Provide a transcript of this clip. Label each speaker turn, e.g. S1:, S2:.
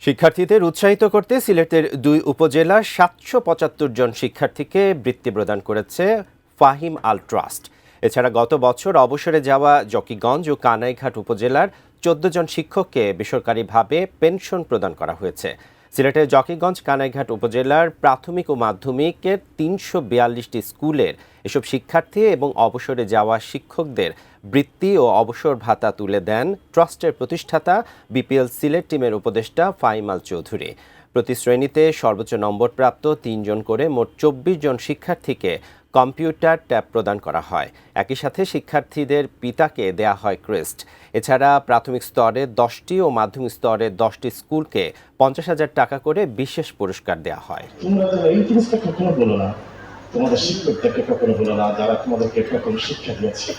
S1: শিক্ষার্থীদের উৎসাহিত করতে সিলেটের ২ উপজেলার ৭৭৫ জন শিক্ষার্থীকে বৃত্তি প্রদান করেছে ফাহিম আল ট্রাস্ট। এছাড়া গত বছর অবসরে যাওয়া জকিগঞ্জ ও কানাইঘাট উপজেলার ১৪ জন শিক্ষককে বেসরকারিভাবে পেনশন প্রদান করা হয়েছে। সিলেটের জকিগঞ্জ কানাইঘাট উপজেলার প্রাথমিক ও মাধ্যমিকের ৩৪২টি স্কুলের এসব শিক্ষার্থী এবং অবসরে যাওয়া শিক্ষকদের বৃত্তি ও অবসর ভাতা তুলে দেন ট্রাস্টের প্রতিষ্ঠাতা বিপিএল সিলেট টিমের উপদেষ্টা ফাহিম আল চৌধুরী। প্রতি শ্রেণীতে সর্বোচ্চ নম্বরপ্রাপ্ত ৩ জন করে মোট ২৪ জন শিক্ষার্থীকে কম্পিউটার ট্যাব প্রদান করা হয়। একই সাথে শিক্ষার্থীদের পিতাকে দেয়া হয় ক্রেস্ট। এছাড়া প্রাথমিক স্তরে 10টি ও মাধ্যমিক স্তরে 10টি স্কুলকে ৫০,০০০ টাকা করে বিশেষ পুরস্কার দেওয়া হয়।
S2: তোমরা যারা এই জিনিসটা কখনো বলো না, তোমাদের শিক্ষকদেরকে কখনো বলো না যারা তোমাদেরকে এরকম শিক্ষা দিয়েছে।